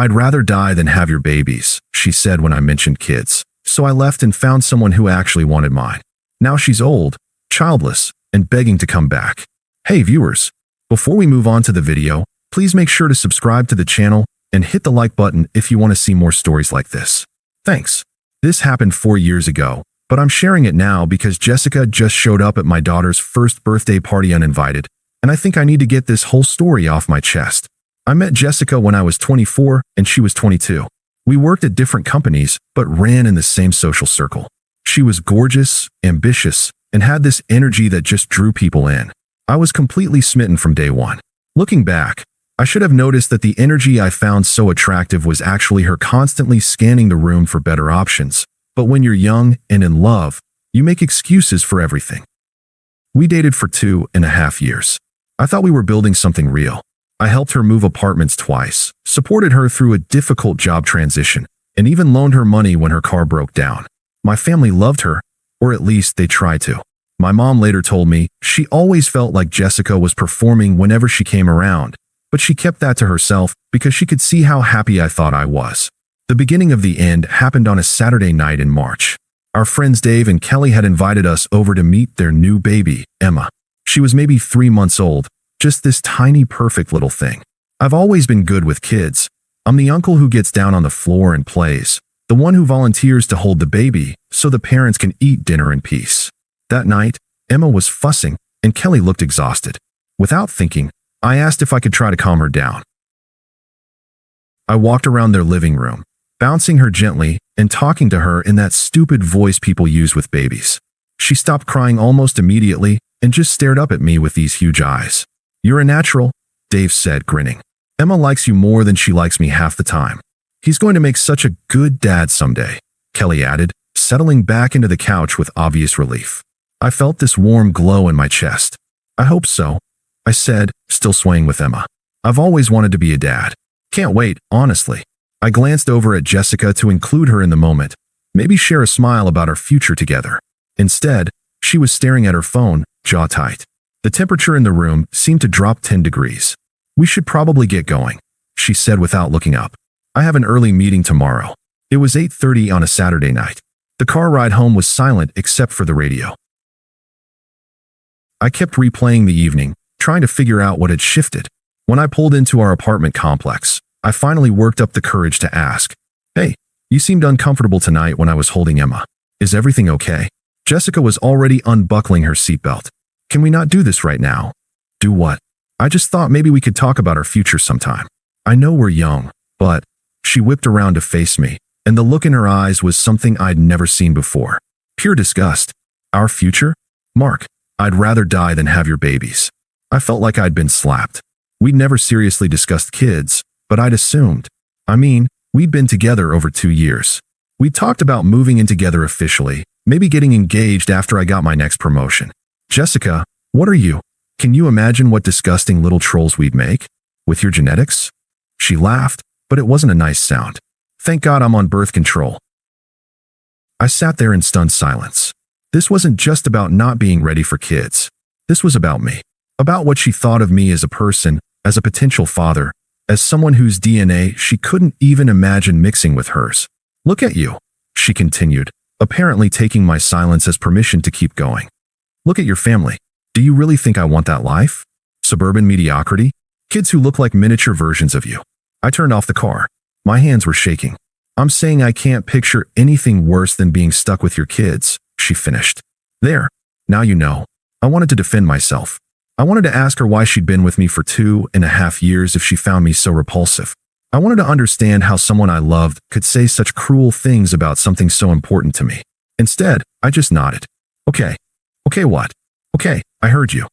"I'd rather die than have your babies," she said when I mentioned kids. So I left and found someone who actually wanted mine. Now she's old, childless, and begging to come back. Hey viewers, before we move on to the video, please make sure to subscribe to the channel and hit the like button if you want to see more stories like this. Thanks. This happened 4 years ago, but I'm sharing it now because Jessica just showed up at my daughter's first birthday party uninvited, and I think I need to get this whole story off my chest. I met Jessica when I was 24 and she was 22. We worked at different companies, but ran in the same social circle. She was gorgeous, ambitious, and had this energy that just drew people in. I was completely smitten from day one. Looking back, I should have noticed that the energy I found so attractive was actually her constantly scanning the room for better options. But when you're young and in love, you make excuses for everything. We dated for 2.5 years. I thought we were building something real. I helped her move apartments twice, supported her through a difficult job transition, and even loaned her money when her car broke down. My family loved her, or at least they tried to. My mom later told me she always felt like Jessica was performing whenever she came around, but she kept that to herself because she could see how happy I thought I was. The beginning of the end happened on a Saturday night in March. Our friends Dave and Kelly had invited us over to meet their new baby, Emma. She was maybe 3 months old, just this tiny perfect little thing. I've always been good with kids. I'm the uncle who gets down on the floor and plays, the one who volunteers to hold the baby so the parents can eat dinner in peace. That night, Emma was fussing and Kelly looked exhausted. Without thinking, I asked if I could try to calm her down. I walked around their living room, bouncing her gently and talking to her in that stupid voice people use with babies. She stopped crying almost immediately and just stared up at me with these huge eyes. "You're a natural," Dave said, grinning. "Emma likes you more than she likes me half the time. He's going to make such a good dad someday," Kelly added, settling back into the couch with obvious relief. I felt this warm glow in my chest. "I hope so," I said, still swaying with Emma. "I've always wanted to be a dad. Can't wait, honestly." I glanced over at Jessica to include her in the moment, maybe share a smile about our future together. Instead, she was staring at her phone, jaw tight. The temperature in the room seemed to drop 10 degrees. "We should probably get going," she said without looking up. "I have an early meeting tomorrow." It was 8:30 on a Saturday night. The car ride home was silent except for the radio. I kept replaying the evening, trying to figure out what had shifted. When I pulled into our apartment complex, I finally worked up the courage to ask, "Hey, you seemed uncomfortable tonight when I was holding Emma. Is everything okay?" Jessica was already unbuckling her seatbelt. "Can we not do this right now?" "Do what?" "I just thought maybe we could talk about our future sometime. I know we're young, but..." She whipped around to face me, and the look in her eyes was something I'd never seen before. Pure disgust. "Our future? Mark, I'd rather die than have your babies." I felt like I'd been slapped. We'd never seriously discussed kids, but I'd assumed. I mean, we'd been together over 2 years. We talked about moving in together officially, maybe getting engaged after I got my next promotion. "Jessica, what are you? Can you imagine what disgusting little trolls we'd make? With your genetics?" She laughed, but it wasn't a nice sound. "Thank God I'm on birth control." I sat there in stunned silence. This wasn't just about not being ready for kids. This was about me. About what she thought of me as a person, as a potential father, as someone whose DNA she couldn't even imagine mixing with hers. "Look at you," she continued, apparently taking my silence as permission to keep going. "Look at your family. Do you really think I want that life? Suburban mediocrity? Kids who look like miniature versions of you." I turned off the car. My hands were shaking. "I'm saying I can't picture anything worse than being stuck with your kids," she finished. "There. Now you know." I wanted to defend myself. I wanted to ask her why she'd been with me for 2.5 years if she found me so repulsive. I wanted to understand how someone I loved could say such cruel things about something so important to me. Instead, I just nodded. "Okay. Okay, what?" "Okay, I heard you."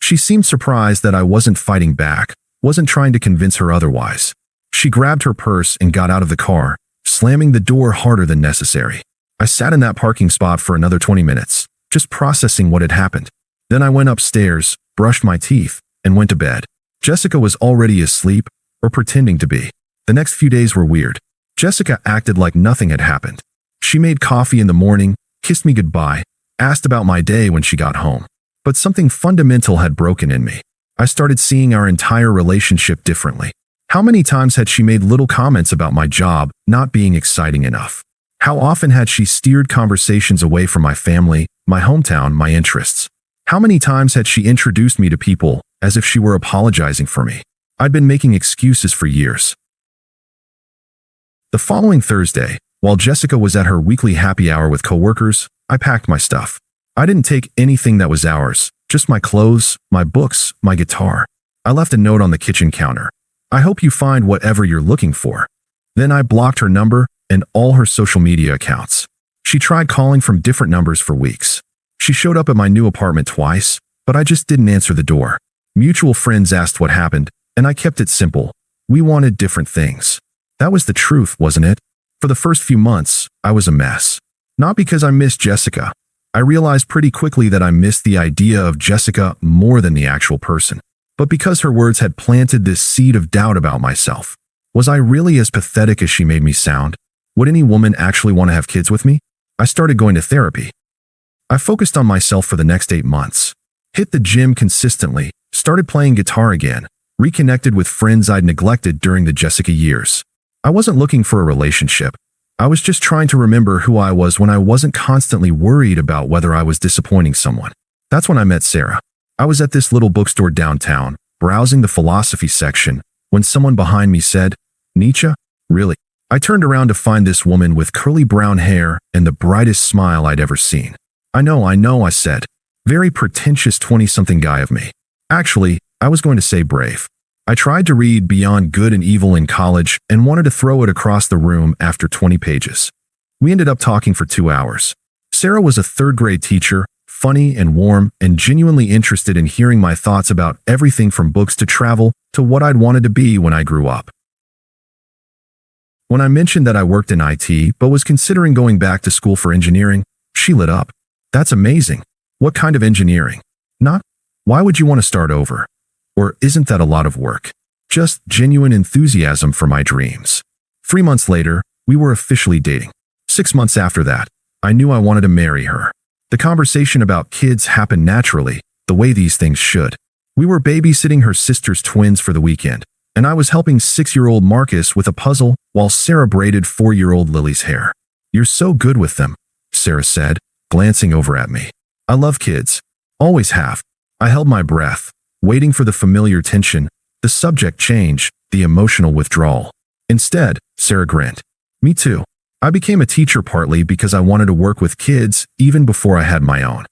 She seemed surprised that I wasn't fighting back, wasn't trying to convince her otherwise. She grabbed her purse and got out of the car, slamming the door harder than necessary. I sat in that parking spot for another 20 minutes, just processing what had happened. Then I went upstairs, brushed my teeth, and went to bed. Jessica was already asleep, or pretending to be. The next few days were weird. Jessica acted like nothing had happened. She made coffee in the morning, kissed me goodbye, asked about my day when she got home. But something fundamental had broken in me. I started seeing our entire relationship differently. How many times had she made little comments about my job not being exciting enough? How often had she steered conversations away from my family, my hometown, my interests? How many times had she introduced me to people as if she were apologizing for me? I'd been making excuses for years. The following Thursday, while Jessica was at her weekly happy hour with coworkers, I packed my stuff. I didn't take anything that was ours, just my clothes, my books, my guitar. I left a note on the kitchen counter. I hope you find whatever you're looking for. Then I blocked her number and all her social media accounts. She tried calling from different numbers for weeks. She showed up at my new apartment twice, but I just didn't answer the door. Mutual friends asked what happened, and I kept it simple. We wanted different things. That was the truth, wasn't it? For the first few months, I was a mess. Not because I missed Jessica. I realized pretty quickly that I missed the idea of Jessica more than the actual person. But because her words had planted this seed of doubt about myself. Was I really as pathetic as she made me sound? Would any woman actually want to have kids with me? I started going to therapy. I focused on myself for the next 8 months. Hit the gym consistently, started playing guitar again, reconnected with friends I'd neglected during the Jessica years. I wasn't looking for a relationship. I was just trying to remember who I was when I wasn't constantly worried about whether I was disappointing someone. That's when I met Sarah. I was at this little bookstore downtown, browsing the philosophy section, when someone behind me said, "Nietzsche? Really?" I turned around to find this woman with curly brown hair and the brightest smile I'd ever seen. I know, I said. Very pretentious 20-something guy of me. Actually, I was going to say brave. I tried to read Beyond Good and Evil in college and wanted to throw it across the room after 20 pages. We ended up talking for 2 hours. Sarah was a third-grade teacher, funny and warm, and genuinely interested in hearing my thoughts about everything from books to travel to what I'd wanted to be when I grew up. When I mentioned that I worked in IT but was considering going back to school for engineering, she lit up. "That's amazing. What kind of engineering?" "Not, why would you want to start over? Or isn't that a lot of work?" Just genuine enthusiasm for my dreams. 3 months later, we were officially dating. 6 months after that, I knew I wanted to marry her. The conversation about kids happened naturally, the way these things should. We were babysitting her sister's twins for the weekend, and I was helping 6-year-old Marcus with a puzzle while Sarah braided 4-year-old Lily's hair. "You're so good with them," Sarah said, glancing over at me. "I love kids. Always have." I held my breath, waiting for the familiar tension, the subject change, the emotional withdrawal. Instead, Sarah grinned. "Me too. I became a teacher partly because I wanted to work with kids even before I had my own."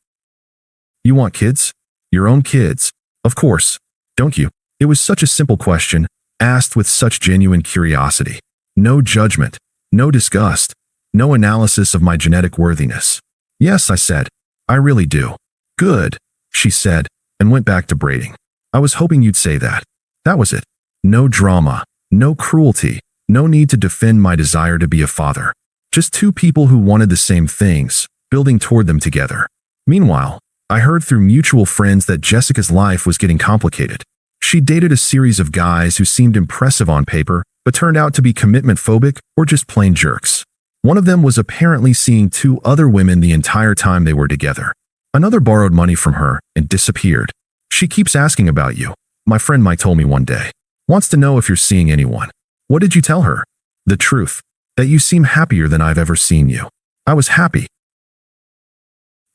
"You want kids? Your own kids? Of course. Don't you?" It was such a simple question, asked with such genuine curiosity. No judgment, no disgust, no analysis of my genetic worthiness. "Yes," I said. "I really do." "Good," she said, and went back to braiding. "I was hoping you'd say that." That was it. No drama, no cruelty, no need to defend my desire to be a father. Just two people who wanted the same things, building toward them together. Meanwhile, I heard through mutual friends that Jessica's life was getting complicated. She dated a series of guys who seemed impressive on paper, but turned out to be commitment-phobic or just plain jerks. One of them was apparently seeing 2 other women the entire time they were together. Another borrowed money from her and disappeared. "She keeps asking about you," my friend Mike told me one day. "Wants to know if you're seeing anyone." What did you tell her? "The truth. That you seem happier than I've ever seen you." I was happy.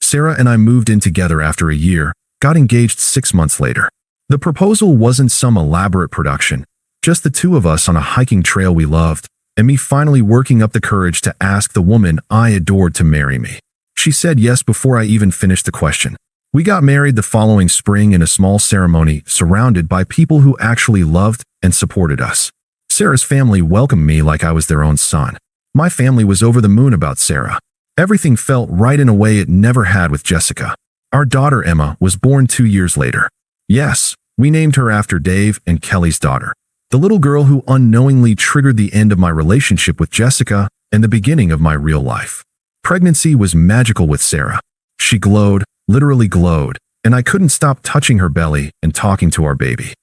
Sarah and I moved in together after a year, got engaged 6 months later. The proposal wasn't some elaborate production, just the 2 of us on a hiking trail we loved, and me finally working up the courage to ask the woman I adored to marry me. She said yes before I even finished the question. We got married the following spring in a small ceremony surrounded by people who actually loved and supported us. Sarah's family welcomed me like I was their own son. My family was over the moon about Sarah. Everything felt right in a way it never had with Jessica. Our daughter Emma was born 2 years later. Yes, we named her after Dave and Kelly's daughter, the little girl who unknowingly triggered the end of my relationship with Jessica and the beginning of my real life. Pregnancy was magical with Sarah. She glowed, literally glowed, and I couldn't stop touching her belly and talking to our baby.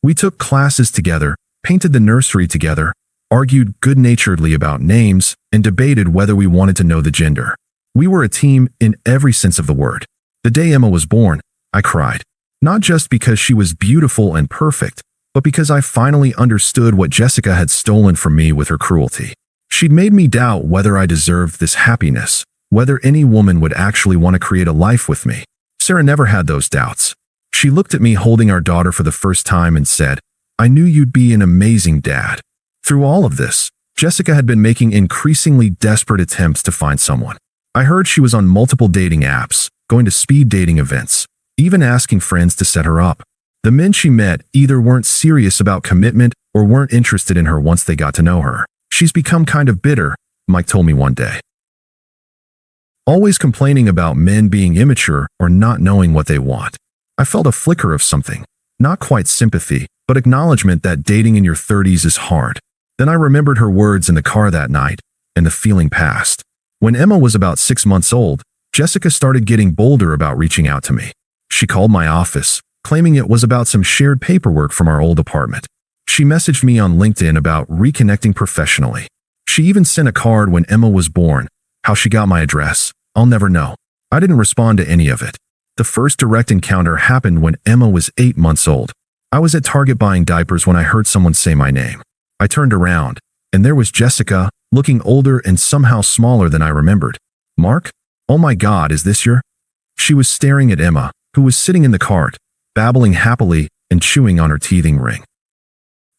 We took classes together, painted the nursery together, argued good-naturedly about names, and debated whether we wanted to know the gender. We were a team in every sense of the word. The day Emma was born, I cried. Not just because she was beautiful and perfect, but because I finally understood what Jessica had stolen from me with her cruelty. She'd made me doubt whether I deserved this happiness, whether any woman would actually want to create a life with me. Sarah never had those doubts. She looked at me holding our daughter for the first time and said, "I knew you'd be an amazing dad." Through all of this, Jessica had been making increasingly desperate attempts to find someone. I heard she was on multiple dating apps, going to speed dating events, even asking friends to set her up. The men she met either weren't serious about commitment or weren't interested in her once they got to know her. "She's become kind of bitter," Mike told me one day. Always complaining about men being immature or not knowing what they want. I felt a flicker of something, not quite sympathy, but acknowledgement that dating in your 30s is hard. Then I remembered her words in the car that night, and the feeling passed. When Emma was about 6 months old, Jessica started getting bolder about reaching out to me. She called my office, claiming it was about some shared paperwork from our old apartment. She messaged me on LinkedIn about reconnecting professionally. She even sent a card when Emma was born. How she got my address, I'll never know. I didn't respond to any of it. The first direct encounter happened when Emma was 8 months old. I was at Target buying diapers when I heard someone say my name. I turned around, and there was Jessica, looking older and somehow smaller than I remembered. "Mark? Oh my God, is this your?" She was staring at Emma, who was sitting in the cart, babbling happily and chewing on her teething ring.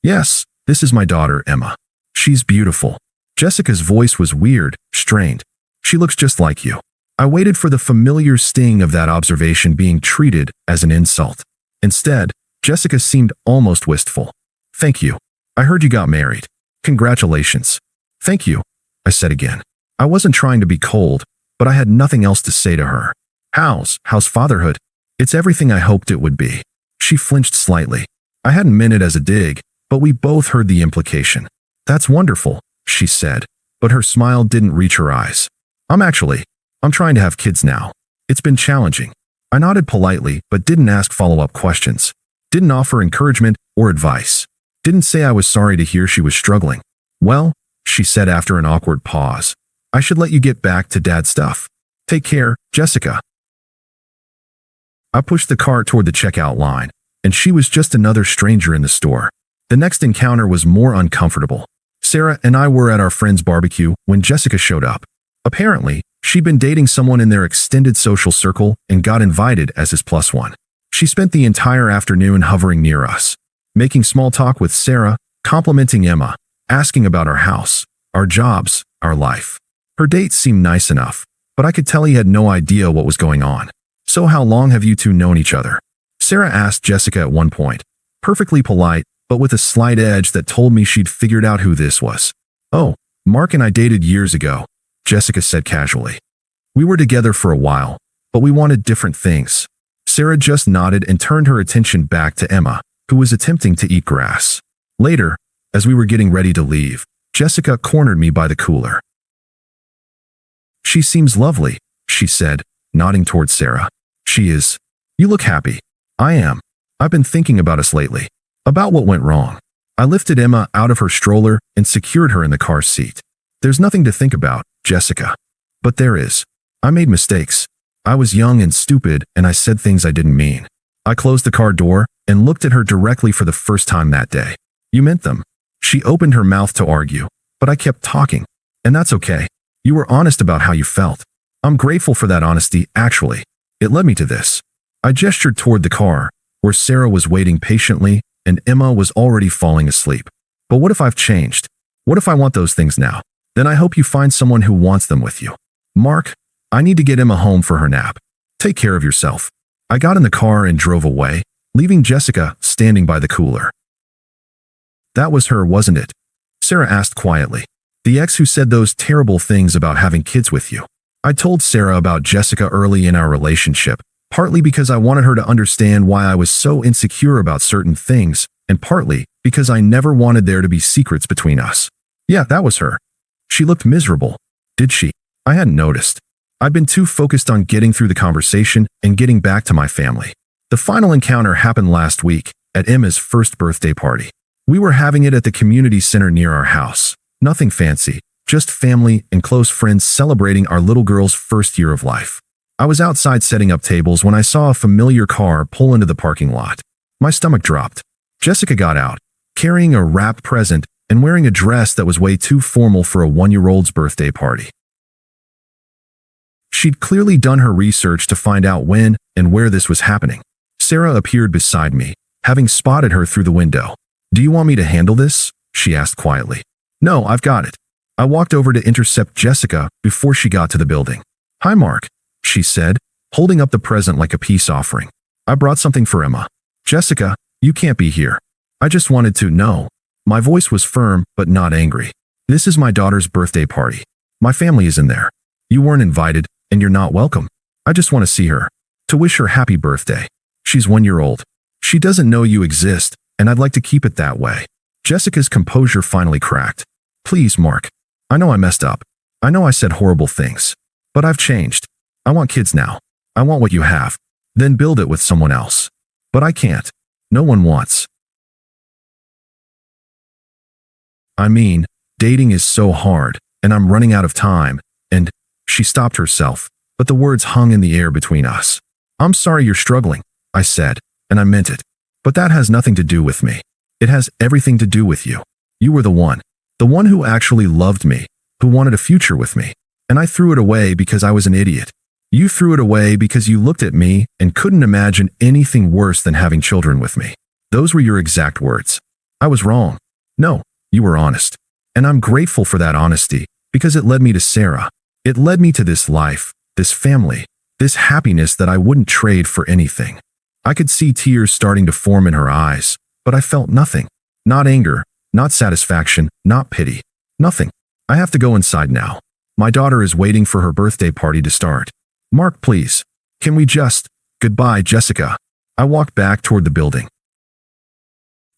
"Yes, this is my daughter, Emma. She's beautiful." Jessica's voice was weird, strained. "She looks just like you." I waited for the familiar sting of that observation being treated as an insult. Instead, Jessica seemed almost wistful. "Thank you. I heard you got married. Congratulations." "Thank you," I said again. I wasn't trying to be cold, but I had nothing else to say to her. How's fatherhood?" "It's everything I hoped it would be." She flinched slightly. I hadn't meant it as a dig, but we both heard the implication. "That's wonderful," she said, but her smile didn't reach her eyes. I'm trying to have kids now. It's been challenging." I nodded politely, but didn't ask follow-up questions. Didn't offer encouragement or advice. Didn't say I was sorry to hear she was struggling. "Well," she said after an awkward pause, "I should let you get back to dad stuff. Take care, Jessica." I pushed the cart toward the checkout line, and she was just another stranger in the store. The next encounter was more uncomfortable. Sarah and I were at our friend's barbecue when Jessica showed up. Apparently, she'd been dating someone in their extended social circle and got invited as his plus one. She spent the entire afternoon hovering near us, making small talk with Sarah, complimenting Emma, asking about our house, our jobs, our life. Her date seemed nice enough, but I could tell he had no idea what was going on. "So how long have you two known each other?" Sarah asked Jessica at one point, perfectly polite, but with a slight edge that told me she'd figured out who this was. "Oh, Mark and I dated years ago," Jessica said casually. "We were together for a while, but we wanted different things." Sarah just nodded and turned her attention back to Emma, who was attempting to eat grass. Later, as we were getting ready to leave, Jessica cornered me by the cooler. "She seems lovely," she said, nodding towards Sarah. "She is. You look happy." "I am. I've been thinking about us lately. About what went wrong." I lifted Emma out of her stroller and secured her in the car seat. "There's nothing to think about, Jessica." "But there is. I made mistakes. I was young and stupid, and I said things I didn't mean." I closed the car door and looked at her directly for the first time that day. "You meant them." She opened her mouth to argue, but I kept talking. "And that's okay. You were honest about how you felt. I'm grateful for that honesty, actually. It led me to this." I gestured toward the car, where Sarah was waiting patiently and Emma was already falling asleep. "But what if I've changed? What if I want those things now? Then I hope you find someone who wants them with you. Mark, I need to get Emma home for her nap. Take care of yourself." I got in the car and drove away, leaving Jessica standing by the cooler. "That was her, wasn't it?" Sarah asked quietly. "The ex who said those terrible things about having kids with you." I told Sarah about Jessica early in our relationship, partly because I wanted her to understand why I was so insecure about certain things, and partly because I never wanted there to be secrets between us. "Yeah, that was her. She looked miserable." "Did she?" I hadn't noticed. I'd been too focused on getting through the conversation and getting back to my family. The final encounter happened last week, at Emma's first birthday party. We were having it at the community center near our house. Nothing fancy, just family and close friends celebrating our little girl's first year of life. I was outside setting up tables when I saw a familiar car pull into the parking lot. My stomach dropped. Jessica got out, carrying a wrapped present and wearing a dress that was way too formal for a 1-year-old's birthday party. She'd clearly done her research to find out when and where this was happening. Sarah appeared beside me, having spotted her through the window. "Do you want me to handle this?" she asked quietly. "No, I've got it." I walked over to intercept Jessica before she got to the building. "Hi, Mark," she said, holding up the present like a peace offering. "I brought something for Emma." "Jessica, you can't be here. I just wanted to know." My voice was firm but not angry. "This is my daughter's birthday party. My family is in there. You weren't invited, and you're not welcome. I just want to see her, to wish her happy birthday. She's 1 year old. She doesn't know you exist, and I'd like to keep it that way." Jessica's composure finally cracked. "Please, Mark. I know I messed up. I know I said horrible things. But I've changed. I want kids now. I want what you have. Then build it with someone else. But I can't. No one wants. I mean, dating is so hard, and I'm running out of time, and..." She stopped herself, but the words hung in the air between us. "I'm sorry you're struggling," I said, and I meant it. "But that has nothing to do with me. It has everything to do with you. You were the one who actually loved me, who wanted a future with me. And I threw it away because I was an idiot. You threw it away because you looked at me and couldn't imagine anything worse than having children with me. Those were your exact words. I was wrong. No, you were honest. And I'm grateful for that honesty, because it led me to Sarah. It led me to this life, this family, this happiness that I wouldn't trade for anything." I could see tears starting to form in her eyes, but I felt nothing. Not anger, not satisfaction, not pity. Nothing. "I have to go inside now. My daughter is waiting for her birthday party to start. Mark, please. Can we just..." "Goodbye, Jessica." I walked back toward the building.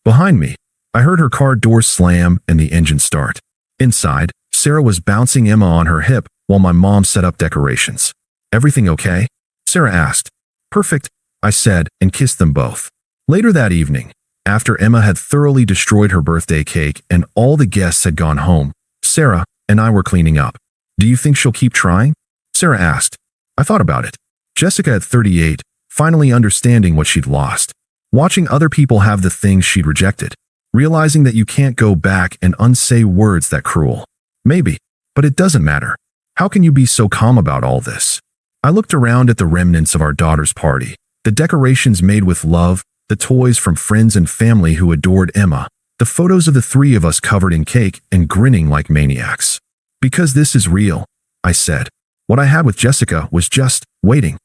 Behind me, I heard her car door slam and the engine start. Inside, Sarah was bouncing Emma on her hip while my mom set up decorations. "Everything okay?" Sarah asked. "Perfect," I said, and kissed them both. Later that evening, after Emma had thoroughly destroyed her birthday cake and all the guests had gone home, Sarah and I were cleaning up. "Do you think she'll keep trying?" Sarah asked. I thought about it. Jessica at 38, finally understanding what she'd lost. Watching other people have the things she'd rejected. Realizing that you can't go back and unsay words that cruel. Maybe, but it doesn't matter. How can you be so calm about all this? I looked around at the remnants of our daughter's party, the decorations made with love, the toys from friends and family who adored Emma, the photos of the three of us covered in cake and grinning like maniacs. "Because this is real," I said. "What I had with Jessica was just waiting.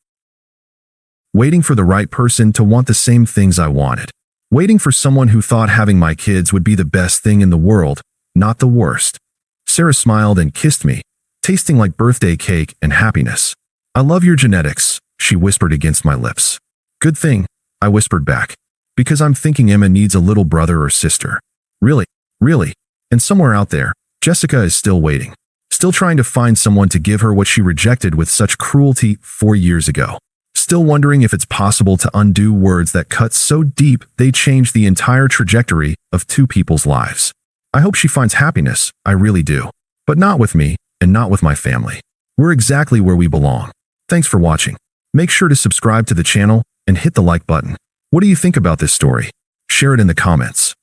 Waiting for the right person to want the same things I wanted. Waiting for someone who thought having my kids would be the best thing in the world, not the worst." Sarah smiled and kissed me, tasting like birthday cake and happiness. "I love your genetics," she whispered against my lips. "Good thing," I whispered back. "Because I'm thinking Emma needs a little brother or sister." Really. And somewhere out there, Jessica is still waiting. Still trying to find someone to give her what she rejected with such cruelty 4 years ago. Still wondering if it's possible to undo words that cut so deep they change the entire trajectory of two people's lives. I hope she finds happiness, I really do. But not with me, and not with my family. We're exactly where we belong. Thanks for watching. Make sure to subscribe to the channel and hit the like button. What do you think about this story? Share it in the comments.